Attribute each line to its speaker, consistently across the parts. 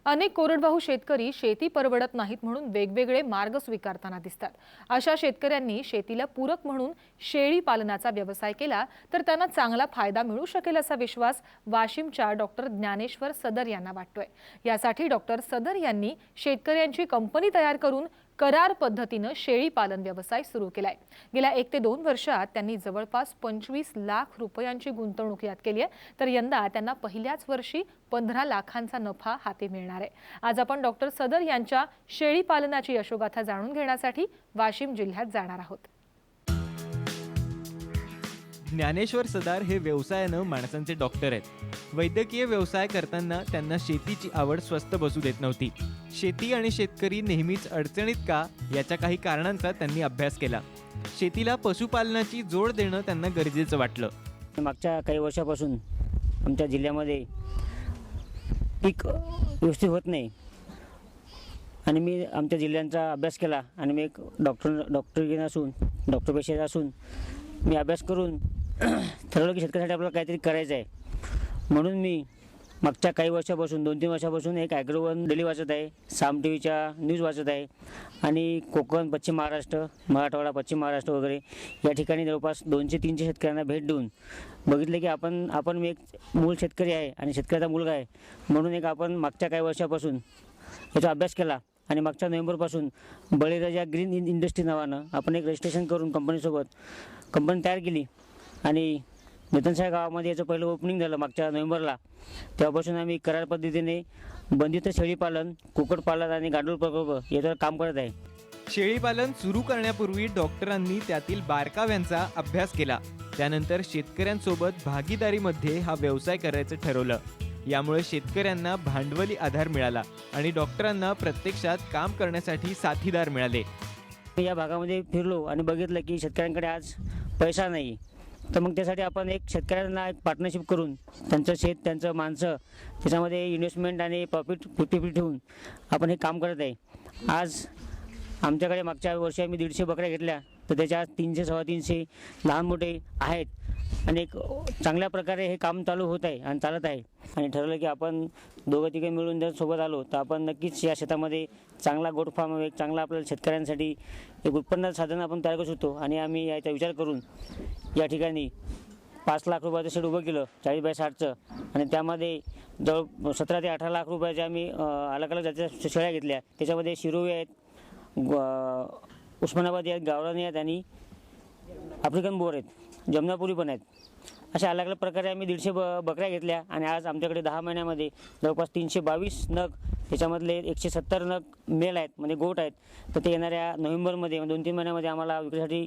Speaker 1: अनेक कोरडवाहू शेतकरी शेती परवडत नाहीत म्हणून वेगवेगळे मार्ग स्वीकारताना दिसतात। अशा शेतकऱ्यांनी शेतीला पूरक म्हणून शेळी पालनाचा व्यवसाय केला तर त्यांना चांगला फायदा मिळू शकेल असा विश्वास वाशिमच्या डॉक्टर ज्ञानेश्वर सदर यांना वाटतोय। यासाठी डॉक्टर सदर यांनी शेतकऱ्यांची कंपनी तयार करून करार पद्धतीने शेळी पालन व्यवसाय सुरू केलाय। गेल्या 1 ते 2 वर्षात त्यांनी जवळपास 25 लाख रुपयांची गुंतवणूक यात केली आहे, तर यंदा त्यांना पहिल्याच वर्षी 15 लाखांचा नफा हाती मिळणार आहे। आज आपण डॉक्टर सदर यांच्या शेळी पालनाची यशोगाथा जाणून घेण्यासाठी वाशिम जिल्ह्यात जाणार आहोत।
Speaker 2: ज्ञानेश्वर सदार हे व्यवसायानं माणसांचे डॉक्टर आहेत। वैद्यकीय व्यवसाय करताना त्यांना शेतीची आवड स्वस्थ बसू देत नव्हती। शेती आणि शेतकरी नेहमीच अडचणीत का याच्या काही कारणांचा त्यांनी अभ्यास केला। शेतीला पशुपालनाची जोड देणं त्यांना गरजेचं वाटलं।
Speaker 3: मागच्या काही वर्षापासून आमच्या जिल्ह्यामध्ये पीक व्यवस्थित होत नाही आणि मी आमच्या जिल्ह्यांचा अभ्यास केला आणि मी एक डॉक्टर पेशाचा असून मी अभ्यास करून ठरवलं की शेतकऱ्यासाठी आपल्याला काहीतरी करायचं आहे। म्हणून मी मागच्या काही वर्षापासून 2-3 वर्षापासून एक ॲग्रोवन डेली वाचत आहे, साम टीव्हीच्या न्यूज वाचत आहे आणि कोकण, पश्चिम महाराष्ट्र, मराठवाडा, पश्चिम महाराष्ट्र वगैरे या ठिकाणी जवळपास 200-300 शेतकऱ्यांना भेट देऊन बघितलं की आपण मी एक मूळ शेतकरी आहे आणि शेतकऱ्याचा मुलगा आहे म्हणून एक आपण मागच्या काही वर्षापासून याचा अभ्यास केला आणि मागच्या नोव्हेंबरपासून बळीराजा ग्रीन इंडस्ट्री नावानं आपण एक रजिस्ट्रेशन करून कंपनी तयार केली आणि नेतनशाह गावामध्ये याचं पहिलं ओपनिंग झालं मागच्या नोव्हेंबरला। तेव्हापासून आम्ही करार पद्धतीने बंदिस्त शेळीपालन, कुक्कुटपालन आणि गांडूळ प्रकल्प याच्यावर काम करत आहे।
Speaker 2: शेळीपालन सुरू करण्यापूर्वी डॉक्टरांनी त्यातील बारकाव्यांचा अभ्यास केला। त्यानंतर शेतकऱ्यांसोबत भागीदारीमध्ये हा व्यवसाय करायचं ठरवलं। यामुळे शेतकऱ्यांना भांडवली आधार मिळाला आणि डॉक्टरांना प्रत्यक्षात काम करण्यासाठी साथीदार मिळाले।
Speaker 3: या भागामध्ये फिरलो आणि बघितलं की शेतकऱ्यांकडे आज पैसा नाही, तर मग त्यासाठी आपण एक शेतकऱ्यांना एक पार्टनरशिप करून त्यांचं शेत, त्यांचं माणसं त्याच्यामध्ये इन्व्हेस्टमेंट आणि प्रॉफिट 50-50 ठेवून आपण हे काम करत आहे। आज आमच्याकडे मागच्या वर्षी आम्ही 150 बकऱ्या घेतल्या, तर त्याच्या 300-350 लहान मोठे आहेत आणि एक चांगल्या प्रकारे हे काम चालू होत आहे आणि चालत आहे। आणि ठरवलं की आपण दोघं-तिघे मिळून जर सोबत आलो तर आपण नक्कीच या शेतामध्ये चांगला गोट फार्म, एक चांगला आपल्याला शेतकऱ्यांसाठी एक उत्पन्न साधन आपण तयार करू शकतो। आणि आम्ही याचा विचार करून या ठिकाणी 5 लाख रुपयाचं शेड उभं केलं 40 बाय 60चं आणि त्यामध्ये जवळ 17 ते 18 लाख रुपयाच्या आम्ही अलग अलग जातीच्या शेळ्या घेतल्या। त्याच्यामध्ये शिरोवी आहेत, उस्मानाबादी आहेत, गावरानी आहेत आणि आफ्रिकन बोर आहेत, जमनापुरी पण आहेत। अशा अलग अलग प्रकारे आम्ही 150 बकऱ्या घेतल्या आणि आज आमच्याकडे 10 महिन्यामध्ये जवळपास 322 नग, त्याच्यामधले 170 नग मेल आहेत म्हणजे गोट आहेत, तर ते येणाऱ्या नोव्हेंबरमध्ये 2-3 महिन्यामध्ये आम्हाला विक्रीसाठी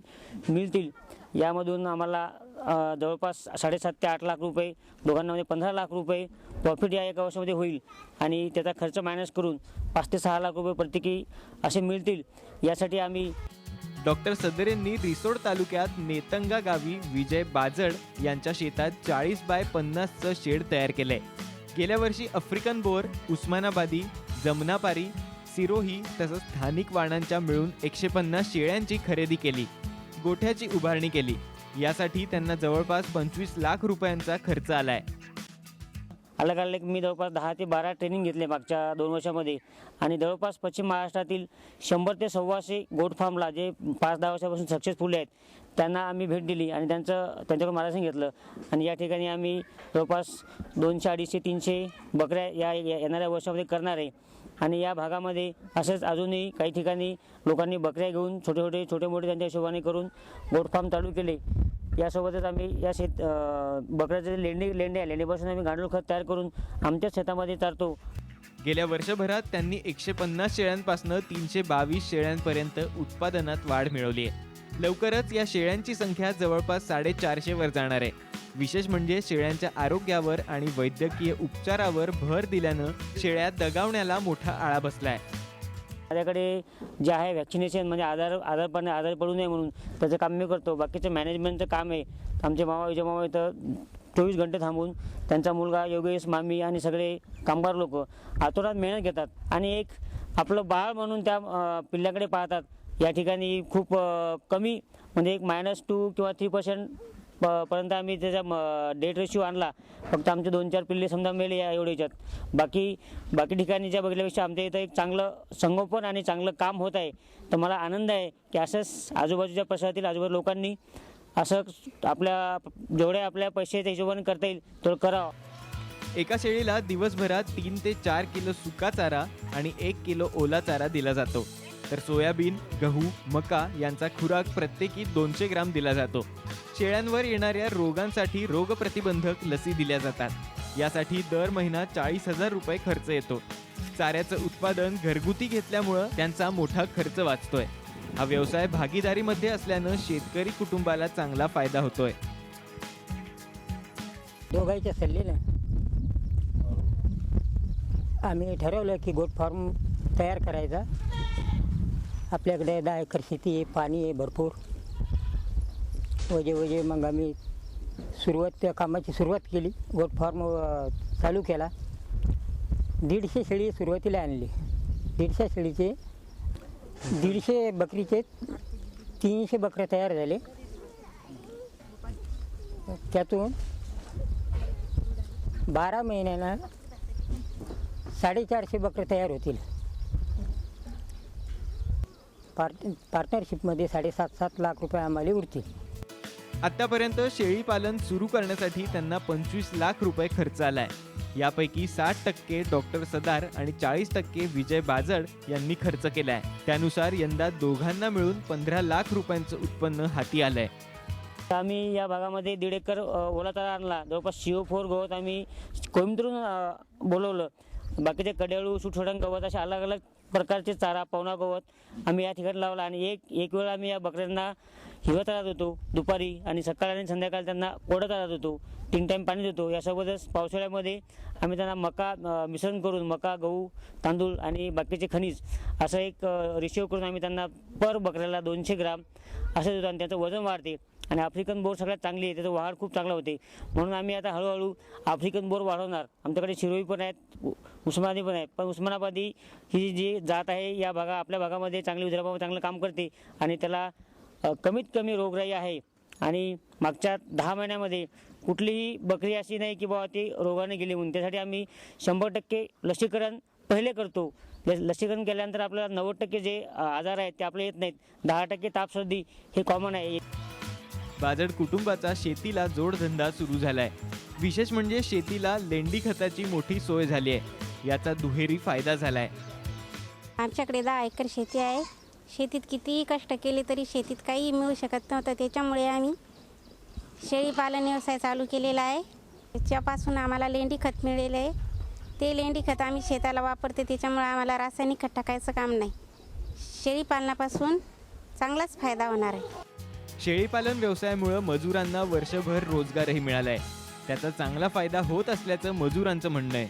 Speaker 3: मिळतील। यामधून आम्हाला जवळपास 7.5 ते 8 लाख रुपये, दोघांमध्ये 15 लाख रुपये प्रॉफिट या एका वर्षामध्ये होईल आणि त्याचा खर्च मायनस करून 5 ते 6 लाख रुपये प्रत्येकी असे मिळतील। यासाठी आम्ही
Speaker 2: डॉक्टर सदर यांनी रिसोड तालुक्यात नेतंगा गावी विजय बाजड यांच्या शेतात 40 बाय 50चं शेड तयार केलंय। गेल्या वर्षी आफ्रिकन बोर, उस्मानाबादी, जमनापारी, सिरोही तसंच स्थानिक वाणांच्या मिळून 150 शेळ्यांची खरेदी केली, गोठ्याची उभारणी केली। यासाठी त्यांना जवळपास 25 लाख रुपयांचा खर्च आलाय।
Speaker 3: अलग अलग मी जवळपास 10 ते 12 ट्रेनिंग घेतले मागच्या 2 वर्षामध्ये आणि जवळपास पश्चिम महाराष्ट्रातील 100 ते 125 गोट फार्मला जे 5-10 वर्षापासून सक्सेसफुल आहेत त्यांना आम्ही भेट दिली आणि त्यांच्याकडून मार्गदर्शन घेतलं आणि या ठिकाणी आम्ही जवळपास 200, 250, 300 बकऱ्या या येणाऱ्या वर्षामध्ये करणार आहे। आणि या भागामध्ये असंच अजूनही काही ठिकाणी लोकांनी बकऱ्या घेऊन छोटे मोठे त्यांच्या हिशोबाने करून गोट फार्म चालू केले। यासोबतच आम्ही या बकऱ्याचे लेंडीपासून आम्ही गांडूळ खत तयार करून आमच्याच शेतामध्ये चारतो।
Speaker 2: गेल्या वर्षभरात त्यांनी 150 शेळ्यांपासून 322 शेळ्यांपर्यंत उत्पादनात वाढ मिळवली आहे। लवकरच या शेळ्यांची संख्या जवळपास 450 वर जाणार आहे। विशेष म्हणजे शेळ्यांच्या आरोग्यावर आणि वैद्यकीय उपचारावर भर दिल्यानं शेळ्या दगावण्याला मोठा आळा बसलाय।
Speaker 3: माझ्याकडे जे आहे वॅक्सिनेशन म्हणजे आजार पडू नये म्हणून त्याचं काम मी करतो। बाकीचं मॅनेजमेंटचं काम आहे आमचे विजय मामा इथं 24 घंटे थांबून त्यांचा मुलगा योगेश, मामी आणि सगळे कामगार लोक आतोरात मेहनत घेतात आणि एक आपलं बाळ म्हणून त्या पिल्ल्याकडे पाहतात। या ठिकाणी खूप कमी म्हणजे एक -2 किंवा 3% पर्यंत आम्ही त्याचा डेट रेशिओ आणला. फक्त आमचे 2-4 पिल्ले समजा मेले या एवढ्या ह्याच्यात. बाकी ठिकाणीच्या बघितल्यापेक्षा आमच्या इथं एक चांगलं संगोपन आणि चांगलं काम होत आहे. तर मला आनंद आहे की असंच आजूबाजूच्या परिसरातील आजूबाजू लोकांनी असं आपल्या जेवढे आपल्या पैशाच्या हिशोबाने करता येईल तेवढं करावं.
Speaker 2: एका शेळीला दिवसभरात 3 ते 4 किलो सुका चारा आणि 1 किलो ओला चारा दिला जातो. तर सोयाबीन, गहू, मका यांचा खुराक प्रत्येकी 200 ग्राम दिला जातो. शेळ्यांवर येणाऱ्या रोगांसाठी रोगप्रतिबंधक लसी दिल्या जातात. यासाठी दर महिना 40,000 रुपये खर्च येतो. चाऱ्याचं उत्पादन घरगुती घेतल्यामुळं त्यांचा मोठा खर्च वाचतोय. हा व्यवसाय भागीदारीमध्ये असल्यानं शेतकरी कुटुंबाला चांगला फायदा होतोय.
Speaker 4: दोघांच्या सल्ल्याने आम्ही ठरवलं की गोट फार्म तयार करायचा. आपल्याकडे 10 एकर शेती आहे, पाणी आहे भरपूर. वजे मग आम्ही त्या कामाची सुरुवात केली. गोट फार्म चालू केला. 150 शेळी सुरुवातीला आणली. 150 शेळीचे 150 बकरीचे 300 बकरे तयार झाले. त्यातून 12 महिन्यांना 450 बकरे तयार होतील. पार्टनरशिपमध्ये 7.5 लाख रुपये आम्हाला उरतील.
Speaker 2: आतापर्यंत शेळी पालन सुरू करण्यासाठी त्यांना 25 लाख रुपये खर्च आलाय. यापैकी 60% डॉक्टर सदार आणि 40% विजय बाजड यांनी खर्च केलाय. त्यानुसार यंदा दोघांना मिळून 15 लाख रुपयांचं उत्पन्न हाती आलंय.
Speaker 3: आम्ही या भागामध्ये 1.5 एकर ओला चारा आणला. जवळपास CO4 गवत आम्ही कोइंबतूरून बोलवलं. बाकीचे कड्याळू, सुटसोडण गवत अशा अलग अलग प्रकारचे चारा, पवना गवत आम्ही या ठिकाणी लावला. आणि एक वेळ आम्ही या बकऱ्यांना हिरवत आणत होतो दुपारी, आणि सकाळ आणि संध्याकाळी त्यांना कोरडत आणत होतो. 3 टाईम पाणी देतो. यासोबतच पावसाळ्यामध्ये आम्ही त्यांना मका मिश्रण करून मका, गहू, तांदूळ आणि बाकीचे खनिज असं एक रेशिओ करून आम्ही त्यांना पर बकऱ्याला 200 ग्राम असं देतो. आणि त्याचं वजन वाढते. आणि आफ्रिकन बोर सगळ्यात चांगली आहे, त्याचं वाढ खूप चांगला होते. म्हणून आम्ही आता हळूहळू आफ्रिकन बोर वाढवणार. आमच्याकडे शिरोई पण आहेत, उस्मानाबादी पण आहेत. पण उस्मानाबादी ही जी जात आहे या आपल्या भागामध्ये चांगली विदर्भामध्ये चांगलं काम करते. आणि त्याला कमीत कमी रोगराई आहे. आणि मागच्या 10 महिन्यामध्ये कुठलीही बकरी अशी नाही की बाबा ती रोगाने गेली म्हणून. त्यासाठी आम्ही 100% लसीकरण पहिले करतो. लसीकरण केल्यानंतर आपल्याला 90% जे आजार आहेत ते आपले येत नाहीत. 10% ताप सर्दी हे कॉमन आहे.
Speaker 2: बाजड कुटुंबाचा शेतीला जोडधंदा सुरू झालाय. विशेष म्हणजे शेतीला लेंडी खताची मोठी सोय झाली आहे. याचा दुहेरी फायदा झालाय.
Speaker 5: आमच्याकडे 10 एकर शेती आहे. शेतीत कितीही कष्ट केले तरी शेतीत काही मिळू शकत नव्हतं. त्याच्यामुळे आम्ही शेळी पालन व्यवसाय चालू केलेला आहे. त्याच्यापासून आम्हाला लेंडी खत मिळालेलं आहे. ते लेंडी खत आम्ही शेताला वापरते. त्याच्यामुळे आम्हाला रासायनिक खत टाकायचं काम नाही. शेळी पालनापासून चांगलाच फायदा होणार आहे.
Speaker 2: शेळीपालन व्यवसायामुळे मजुरांना वर्षभर रोजगारही मिळालाय. त्याचा चांगला फायदा होत असल्याचं मजुरांचं म्हणणं आहे.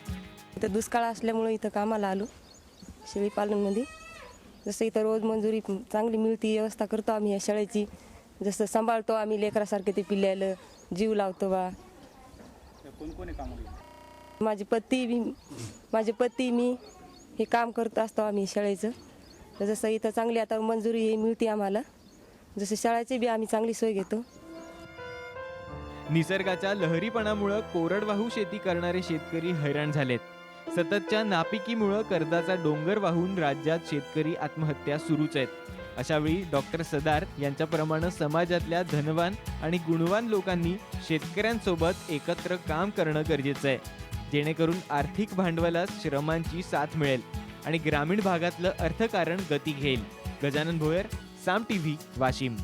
Speaker 6: इथं दुष्काळ असल्यामुळे इथं कामाला आलो शेळीपालनमध्ये. जसं इथं रोज मंजुरी चांगली मिळती, व्यवस्था करतो आम्ही या शेळीची. जसं सांभाळतो आम्ही लेकरासारखे ते पिल्ल्याला जीव लावतो बा. माझे पती मी हे काम करत असतो आम्ही शेळीचं. जसं इथं चांगली आता मंजुरी हे मिळते आम्हाला. जसं शाळेची बी आम्ही चांगली सोय घेतो.
Speaker 2: निसर्गाच्या लहरीपणामुळे कोरडवाहू शेती करणारे शेतकरी हैराण झालेत. सततच्या नापिकीमुळे कर्जाचा डोंगर वाहून राज्यात शेतकरी आत्महत्या सुरूच आहेत. अशावेळी डॉक्टर सदार यांच्याप्रमाणे समाजातल्या धनवान आणि गुणवान लोकांनी शेतकऱ्यांसोबत एकत्र काम करणं गरजेचं आहे, जेणेकरून आर्थिक भांडवलास श्रमांची साथ मिळेल आणि ग्रामीण भागातलं अर्थकारण गती घेईल. गजानन भोयर, साम TV, वाशिम.